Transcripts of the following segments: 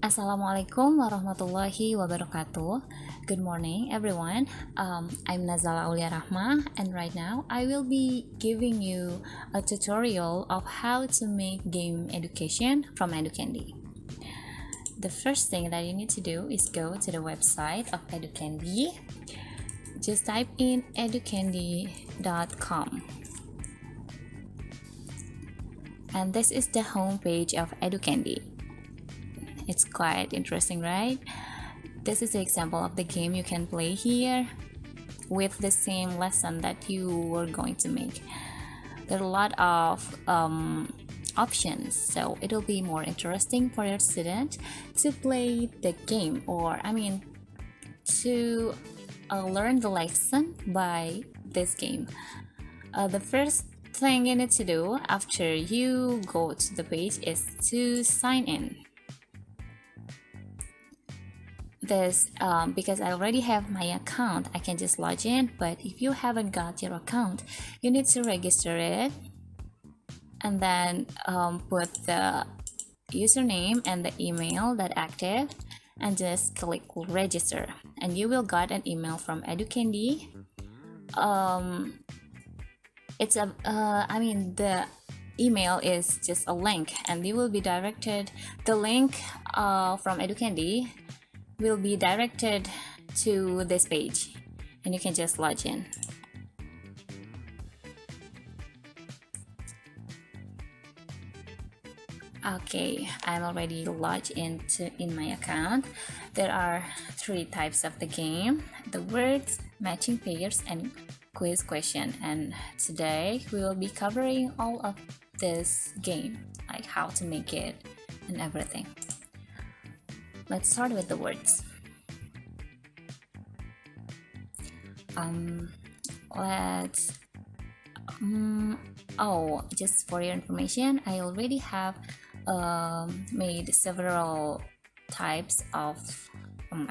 Assalamualaikum warahmatullahi wabarakatuh. Good morning, everyone. I'm Nazzala Aulia Rahmah, and right now I will be giving you a tutorial of how to make game education from Educandy. The first thing that you need to do is go to the website of Educandy. Just type in educandy.com. And this is the homepage of Educandy. It's quite interesting, right? This is the example of the game you can play here with the same lesson that you were going to make. There are a lot of options, so it'll be more interesting for your student to play the game, or to learn the lesson by this game. The first thing you need to do after you go to the page is to sign in. This because I already have my account, I can just log in, but if you haven't got your account, you need to register it and then put the username and the email that active and just click register, and you will get an email from Educandy. The email is just a link, and you will be directed. The link from Educandy will be directed to this page, and you can just log in. Okay, I'm already logged in my account. There are 3 types of the game: the words, matching pairs, and quiz question. And today we will be covering all of this game, like how to make it and everything. Let's start with the words. Just for your information, I already have made several types of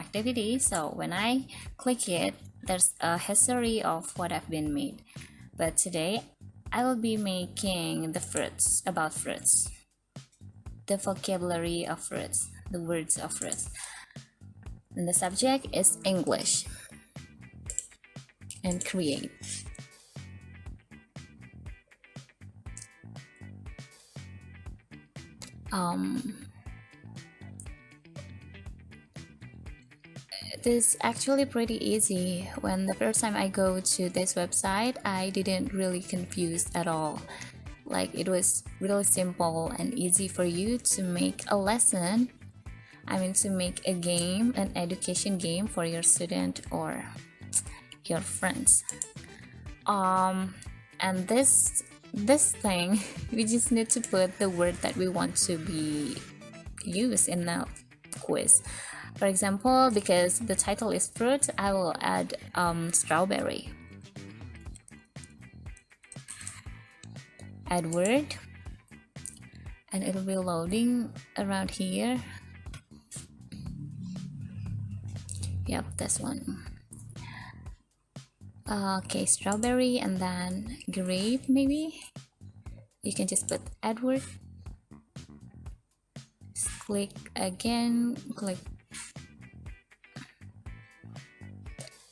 activities. So when I click it, there's a history of what I've been made. But today, I will be making the fruits, about fruits, the vocabulary of fruits, the words of fruits, and the subject is English. And create. It is actually pretty easy. When the first time I go to this website, I didn't really confuse at all. Like, it was really simple and easy for you to make a lesson. To make a game, an education game for your student or your friends. And this thing, we just need to put the word that we want to be used in the quiz. For example, because the title is fruit, I will add strawberry. Add word, and it'll be loading around here. Yep, this one. Okay, strawberry, and then grape. Maybe you can just put add word. Click again, click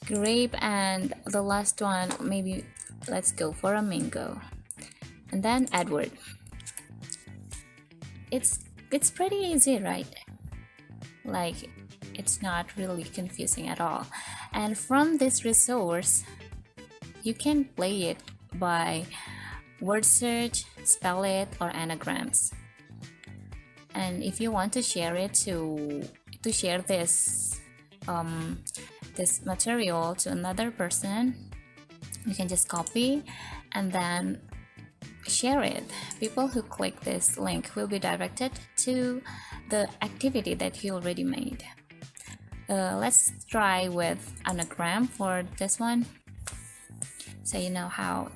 grape, and the last one, maybe let's go for a mango, and then add word. It's pretty easy, right? Like, it's not really confusing at all. And from this resource, you can play it by word search, spell it, or anagrams. And if you want to share it to share this this material to another person, you can just copy and then share it. People who click this link will be directed to the activity that you already made. Let's try with anagram for this one, so you know how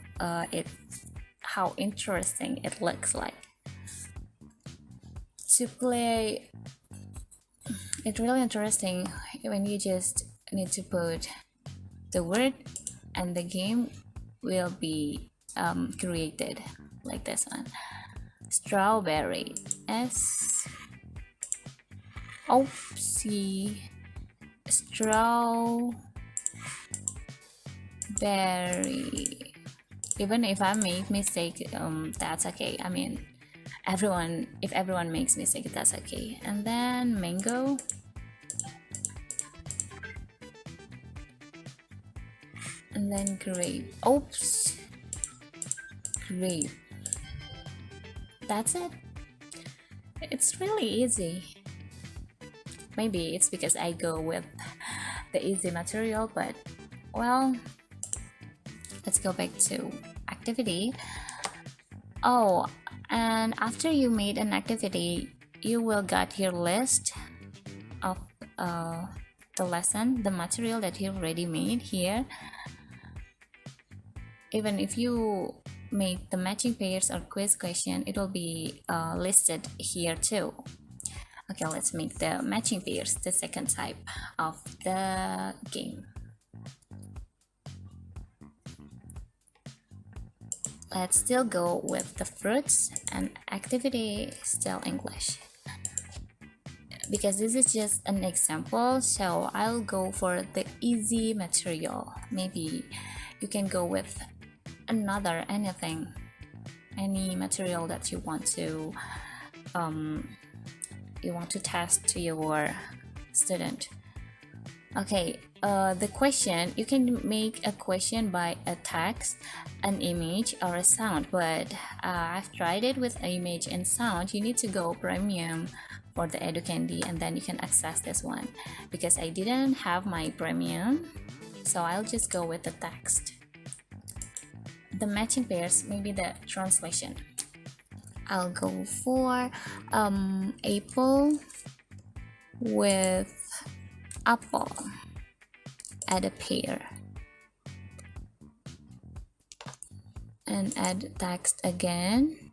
interesting it looks like. To play, it's really interesting when you just need to put the word and the game will be created like this one. Strawberry, S Oopsie. Strawberry. Even if I make mistake, that's okay. I mean, if everyone makes mistake, that's okay. And then mango. And then grape. Oops. Grape. That's it. It's really easy. Maybe it's because I go with the easy material, but well, let's go back to activity. Oh, and after you made an activity, you will get your list of the lesson, the material that you already made here. Even if you make the matching pairs or quiz question, it will be listed here too. Okay, let's make the matching pairs, the second type of the game. Let's still go with the fruits and activity still English. Because this is just an example, so I'll go for the easy material. Maybe you can go with anything, any material that you want to test to your student. Okay, the question, you can make a question by a text, an image, or a sound, but I've tried it with image and sound. You need to go premium for the Educandy, and then you can access this one. Because I didn't have my premium, so I'll just go with the text. The matching pairs, maybe the translation. I'll go for apple with apple. Add a pair. And add text again.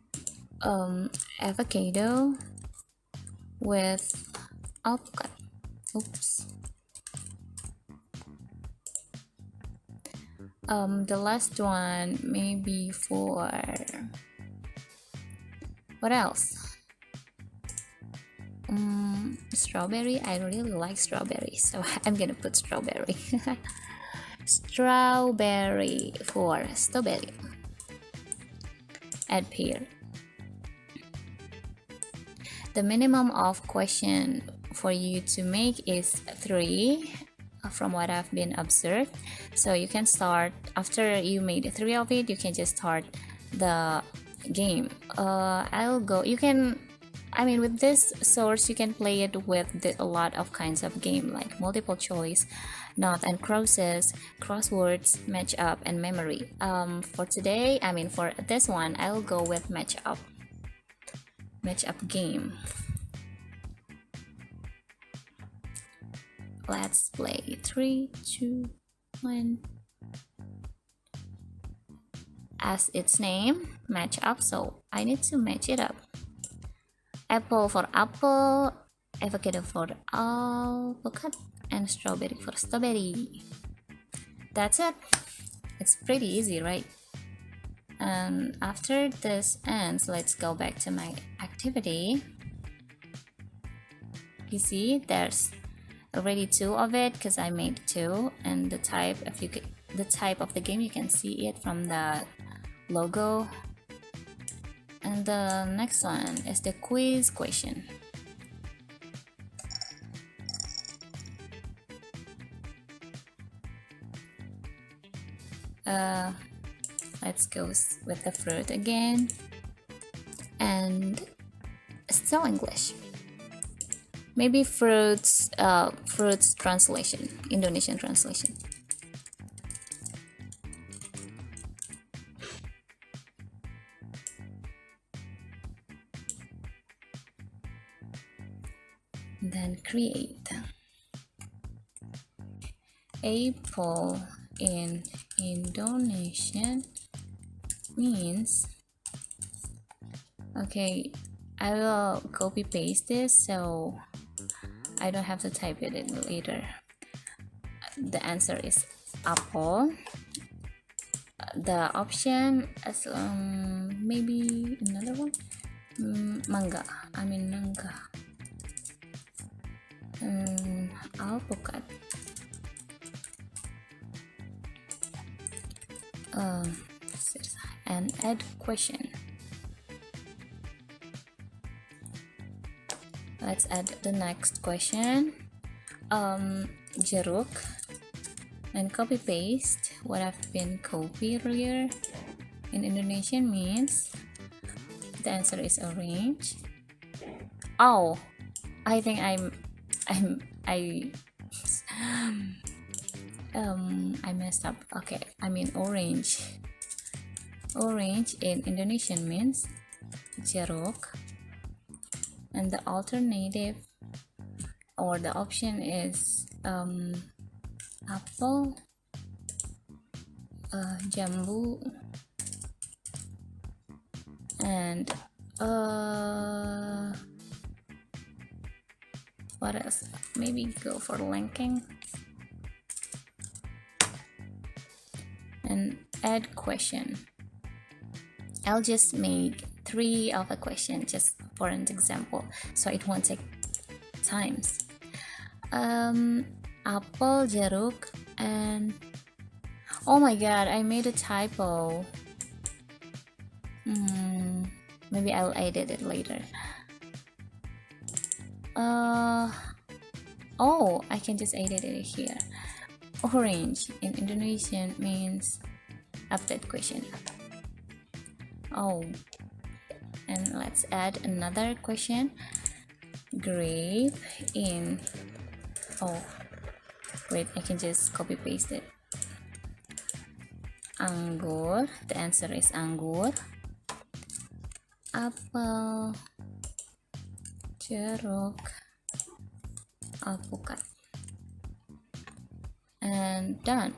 Avocado with avocado. Oops. The last one maybe for what else? Strawberry. I really like strawberry, so I'm gonna put strawberry. Strawberry for strawberry. Add pair. The minimum of question for you to make is 3 from what I've been observed. So you can start after you made 3 of it, you can just start the game. With this source you can play it with a lot of kinds of game like multiple choice, knot and crosses, crosswords, match up, and memory. For this one I'll go with match up game. Let's play. 3, 2, 1. As its name, match up, so I need to match it up. Apple for apple, avocado for avocado, and strawberry for strawberry. That's it. It's pretty easy, right? And after this ends, let's go back to my activity. You see, there's already 2 of it because I made 2, and the type of the game, you can see it from the logo. And the next one is the quiz question. Let's go with the fruit again, and still English. Maybe fruits translation, Indonesian translation. Then create. Apple in Indonesian means, okay, I will copy paste this so I don't have to type it in later. The answer is apple. The option is maybe another one, manga. Manga. Alpukat. And add question. Let's add the next question. Jeruk, and copy paste what I've been copied earlier. In Indonesian means the answer is orange. Oh, I think I messed up. Okay, I mean orange. Orange in Indonesian means jeruk, and the alternative or the option is apple, jambu, and what else? Maybe go for linking and add question. I'll just make 3 of a question just for an example, so it won't take times. Apple, jeruk, and oh my god, I made a typo. Maybe I'll edit it later. Oh, I can just edit it here. Orange in Indonesian means update question. Oh, and let's add another question. Grape in, oh wait, I can just copy paste it. Anggur, the answer is anggur. Apple, jeruk, alpukat, and done.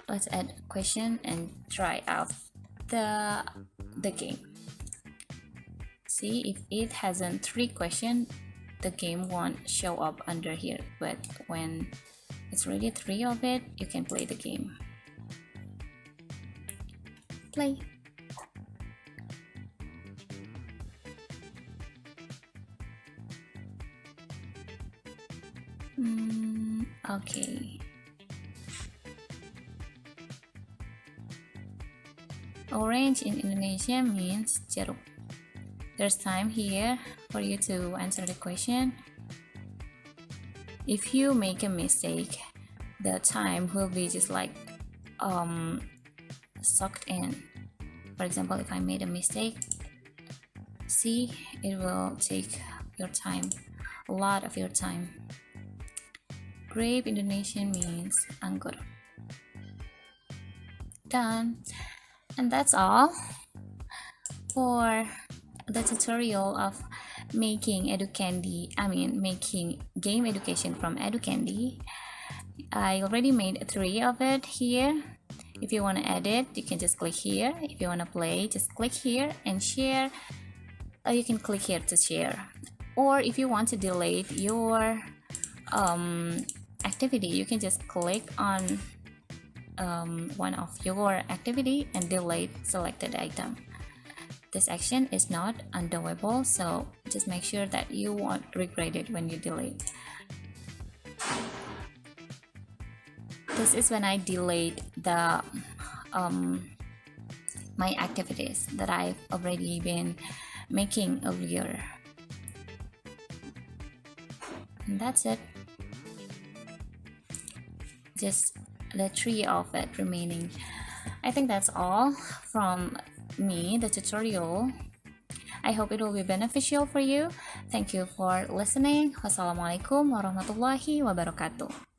Let's add a question and try out the game. See, if it hasn't 3 questions, the game won't show up under here, but when it's already 3 of it, you can play the game. Play. Okay. Orange in Indonesia means jeruk. There's time here for you to answer the question. If you make a mistake, the time will be just like sucked in. For example, if I made a mistake, see, it will take your time, a lot of your time. Grape Indonesian means anggur. Done. And that's all for the tutorial of making making game education from Educandy. I already made 3 of it here. If you want to edit, you can just click here. If you want to play, just click here and share. You can click here to share. Or if you want to delete your activity, you can just click on one of your activity and delete selected item. This action is not undoable, so just make sure that you won't regret it when you delete. This is when I delete the my activities that I've already been making earlier. And that's it. Just the 3 of it remaining. I think that's all from me, the tutorial. I hope it will be beneficial for you. Thank you for listening. Wassalamualaikum warahmatullahi wabarakatuh.